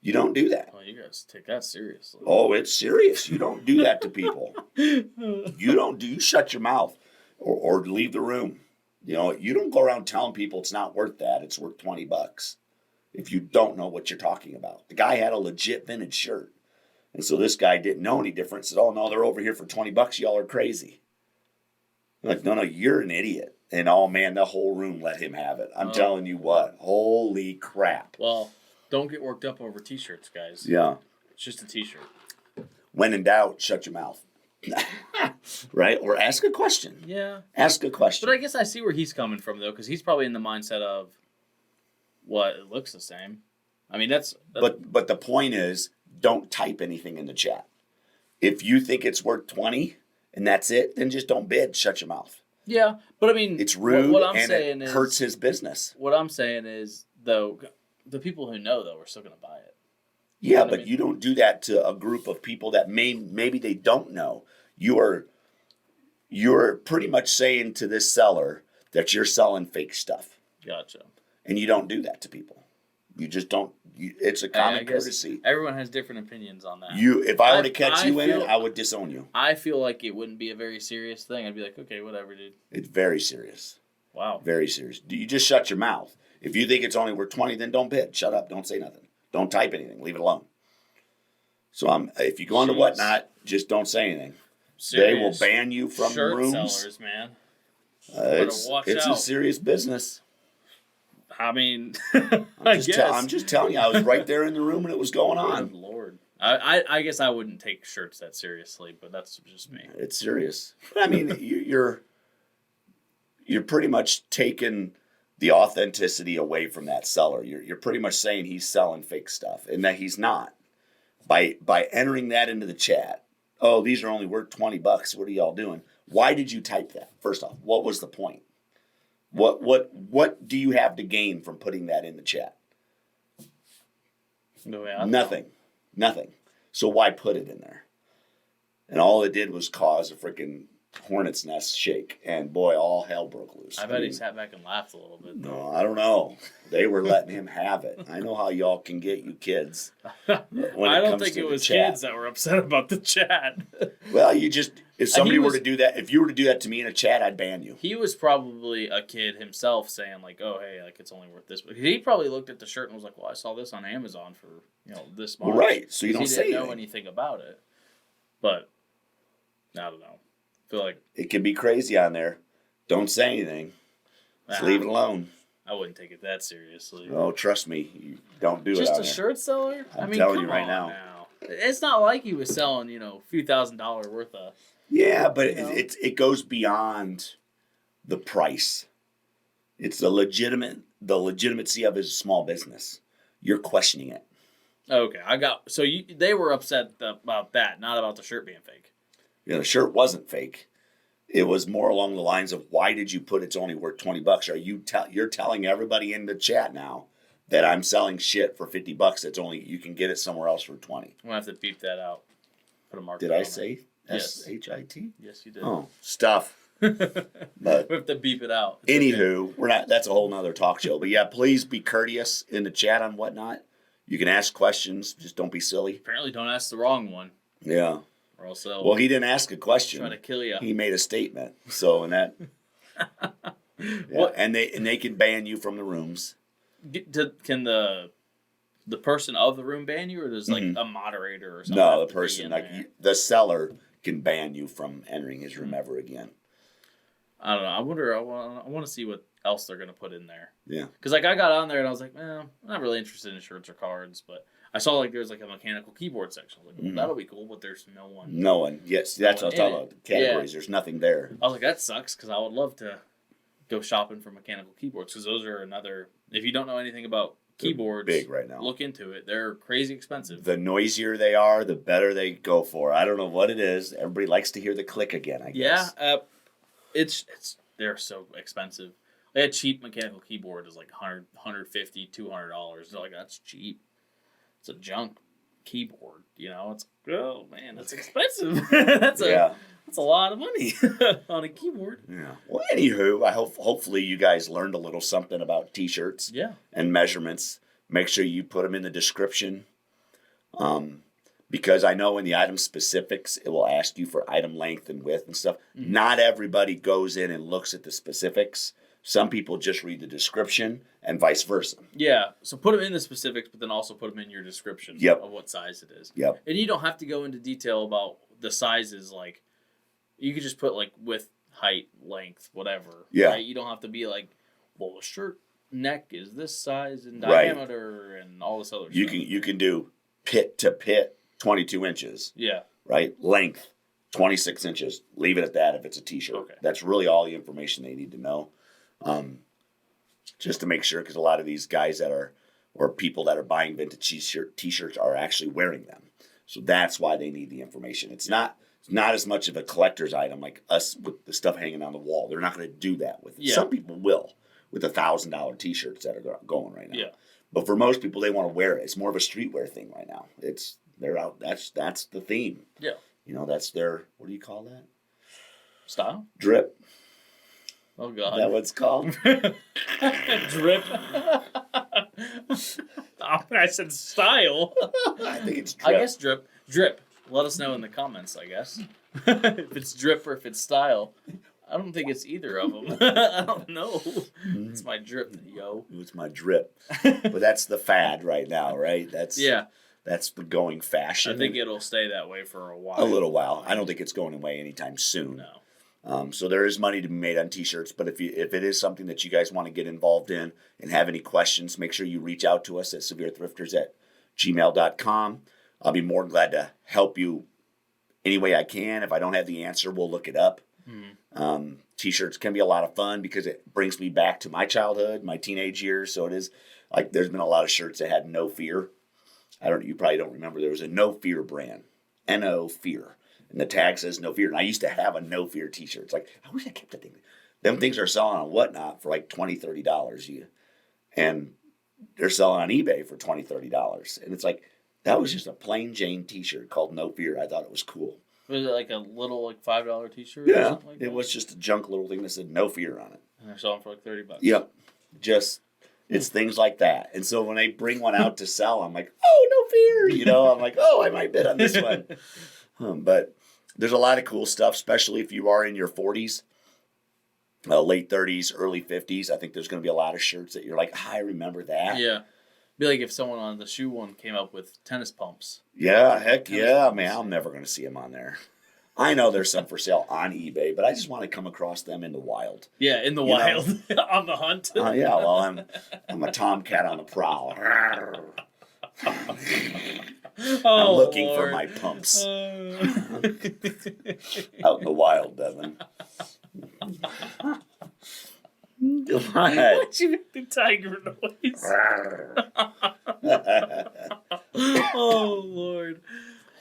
You don't do that. Well, you guys take that seriously. Oh, it's serious. You don't do that to people. You shut your mouth or leave the room. You know, you don't go around telling people it's not worth that. It's worth $20 if you don't know what you're talking about. The guy had a legit vintage shirt. And so this guy didn't know any different. Said, oh, no, they're over here for $20. Y'all are crazy. I'm like, no, you're an idiot. And oh, man, the whole room let him have it. I'm telling you what. Holy crap. Well, don't get worked up over T-shirts, guys. Yeah. It's just a T-shirt. When in doubt, shut your mouth. Right? Or ask a question. Yeah. Ask a question. But I guess I see where he's coming from, though, because he's probably in the mindset of, what, it looks the same. I mean, that's... But the point is, don't type anything in the chat. If you think it's worth 20 and that's it, then just don't bid. Shut your mouth. Yeah, but I mean... It's rude what I'm and saying it hurts his business. What I'm saying is, though, the people who know, though, are still going to buy it. Yeah, but you don't do that to a group of people that maybe they don't know. You're pretty much saying to this seller that you're selling fake stuff. Gotcha. And you don't do that to people. You just don't. It's a common courtesy. Everyone has different opinions on that. If I were to catch you in it, I would disown you. I feel like it wouldn't be a very serious thing. I'd be like, okay, whatever, dude. It's very serious. Wow. Very serious. You just shut your mouth. If you think it's only worth 20, then don't bid. Shut up. Don't say nothing. Don't type anything. Leave it alone. So if you go on to Whatnot, just don't say anything. They will ban you from shirt rooms. Sellers, man. It's a serious business. I mean, I'm just telling you, I was right there in the room when it was going on. Good Lord. I guess I wouldn't take shirts that seriously, but that's just me. It's serious. I mean, you're pretty much taking the authenticity away from that seller. You're pretty much saying he's selling fake stuff, and that he's not. By entering that into the chat, oh, these are only worth $20. What are y'all doing? Why did you type that? First off, what was the point? What do you have to gain from putting that in the chat? Nothing. So why put it in there? And all it did was cause a freaking hornet's nest shake, and boy, all hell broke loose. I bet he sat back and laughed a little bit, though. No, I don't know. They were letting him have it. I know how y'all can get, you kids. I don't think it was kids that were upset about the chat. Well, if somebody were to do that, if you were to do that to me in a chat, I'd ban you. He was probably a kid himself saying, like, oh, hey, like, it's only worth this. But he probably looked at the shirt and was like, well, I saw this on Amazon for, this much. Well, right, so you don't say anything. He didn't know anything about it. But, I don't know. I feel like it can be crazy on there. Don't say anything. Just leave it alone. I wouldn't take it that seriously. Oh, trust me. You don't do just it out a shirt seller? I'm telling you right now. It's not like he was selling, a few $1,000s worth of... Yeah, but it goes beyond the price. It's the legitimacy of his small business. You're questioning it. Okay, so they were upset about that, not about the shirt being fake. The shirt wasn't fake. It was more along the lines of, why did you put it's only worth $20? Are you're telling everybody in the chat now that I'm selling shit for $50? That's only you can get it somewhere else for $20. I'm gonna have to beep that out. Put a mark. Did I say S-H-I-T? Yes, you did. Oh, stuff. But we have to beep it out. Anywho, we're not. That's a whole nother talk show. But yeah, please be courteous in the chat on Whatnot. You can ask questions. Just don't be silly. Apparently, don't ask the wrong one. Yeah. Also, well, he didn't ask a question. Trying to kill you. He made a statement. So, and that, What and they can ban you from the rooms. can the person of the room ban you, or there's like a moderator or something? No, the person the seller can ban you from entering his room ever again. I don't know. I wonder. I want to see what else they're gonna put in there. Yeah. Because like I got on there and I was like, I'm not really interested in shirts or cards, but I saw like there's like a mechanical keyboard section. I was like, that'll be cool, but there's no one. No one. Yes, that's what I was talking about. The categories. There's nothing there. I was like, that sucks because I would love to go shopping for mechanical keyboards because those are another. If you don't know anything about keyboards, big right now. Look into it. They're crazy expensive. The noisier they are, the better they go for. I don't know what it is. Everybody likes to hear the click again, I guess. Yeah, it's they're so expensive. A cheap mechanical keyboard is like $100, $150, $200. They're like, that's cheap. It's a junk keyboard, you know. It's oh man, that's expensive. that's a lot of money on a keyboard. Yeah. Well, anywho, I hopefully you guys learned a little something about t-shirts. Yeah. And measurements. Make sure you put them in the description. Because I know in the item specifics, it will ask you for item length and width and stuff. Mm-hmm. Not everybody goes in and looks at the specifics. Some people just read the description and vice versa. Yeah. So put them in the specifics, but then also put them in your description of what size it is. Yep. And you don't have to go into detail about the sizes. Like, you could just put like width, height, length, whatever. Yeah. Right? You don't have to be like, well, the shirt neck is this size in diameter and all this other stuff. You can do pit to pit 22 inches. Yeah. Right? Length 26 inches. Leave it at that if it's a t-shirt. Okay. That's really all the information they need to know. Just to make sure, because a lot of these guys or people that are buying vintage t-shirts are actually wearing them. So that's why they need the information. It's not as much of a collector's item like us with the stuff hanging on the wall. They're not going to do that with it. Yeah. Some people will with $1,000 t-shirts that are going right now. Yeah. But for most people, they want to wear it. It's more of a streetwear thing right now. They're out. That's the theme. Yeah. You know, that's their, what do you call that? Style? Drip. Oh, God. Is that what it's called? Drip. I said style. I think it's drip. I guess drip. Drip. Let us know in the comments, I guess. If it's drip or if it's style. I don't think it's either of them. I don't know. It's my drip, yo. It's my drip. But that's the fad right now, right? That's the going fashion. I think it'll stay that way for a while. A little while. I don't think it's going away anytime soon. No. So there is money to be made on t-shirts, but if it is something that you guys want to get involved in and have any questions, make sure you reach out to us at sevierthrifters@gmail.com. I'll be more than glad to help you any way I can. If I don't have the answer, we'll look it up. Mm-hmm. T-shirts can be a lot of fun because it brings me back to my childhood, my teenage years. So it is like there's been a lot of shirts that had no fear. You probably don't remember. There was a no fear brand, N-O fear. And the tag says no fear. And I used to have a no fear t-shirt. It's like, I wish I kept that thing. Them things are selling on Whatnot for like $20, $30. And they're selling on eBay for $20, $30. And it's like, that was just a plain Jane t-shirt called No Fear. I thought it was cool. Was it like a little like $5 t-shirt? Yeah. Or something like it was just a junk little thing that said No Fear on it. And they're selling for like $30. Yep. It's things like that. And so when they bring one out to sell, I'm like, oh, No Fear. You know, I'm like, oh, I might bid on this one. But there's a lot of cool stuff, especially if you are in your 40s, late 30s, early 50s. I think there's going to be a lot of shirts that you're like, I remember that. Yeah. Be like if someone on the shoe one came up with tennis pumps. Yeah, heck yeah, man. I'm never going to see them on there. I know there's some for sale on eBay, but I just want to come across them in the wild. Yeah, in the wild. On the hunt. Yeah, well, I'm a tomcat on the prowl. I'm looking for my pumps. Out in the wild, Devin. Why'd you make the tiger noise? Oh, Lord.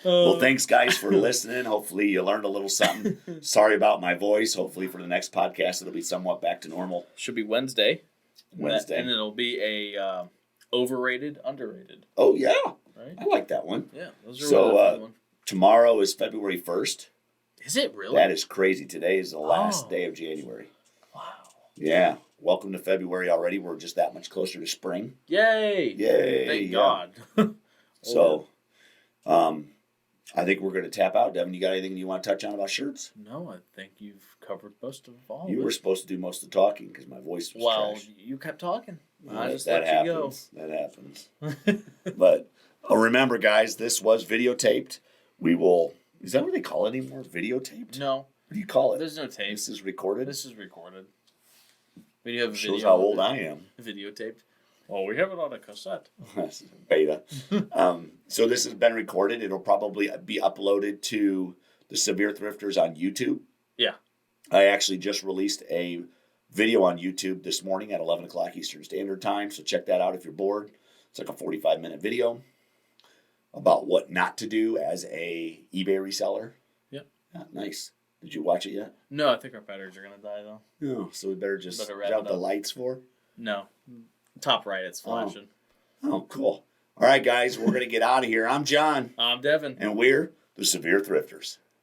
Well, thanks, guys, for listening. Hopefully you learned a little something. Sorry about my voice. Hopefully for the next podcast, it'll be somewhat back to normal. Should be Wednesday. Wednesday. And it'll be a overrated, underrated. Oh, yeah. Right? I like that one. Yeah. Those are really fun one. Tomorrow is February 1st. Is it really? That is crazy. Today is the last day of January. Wow. Yeah. Welcome to February already. We're just that much closer to spring. Yay. Yay. Thank God. So, I think we're going to tap out. Devin, you got anything you want to touch on about shirts? No, I think you've covered most of all. You of were it. supposed to do most of the talking because my voice was Well, trash. you kept talking. Well, I just that let you happens. That happens. But remember, guys, this was videotaped. We will. Is that what they call it anymore? Videotaped? No, What do you call it? there's no tape. This is recorded. This is recorded. We do have a video. Shows how old I am. Videotaped. Well, we have it on a cassette. Beta. So this has been recorded. It'll probably be uploaded to the Sevier Thrifters on YouTube. Yeah. I actually just released a video on YouTube this morning at 11 o'clock Eastern Standard Time. So check that out if you're bored. It's like a 45-minute video about what not to do as a eBay reseller. Yep. Yeah, nice. Did you watch it yet? No, I think our batteries are going to die, though. No. So we better just Better wrap drop it the up. lights for? No. Top right, it's flashing. Oh, cool. All right, guys, we're going to get out of here. I'm John. I'm Devin. And we're the Sevier Thrifters.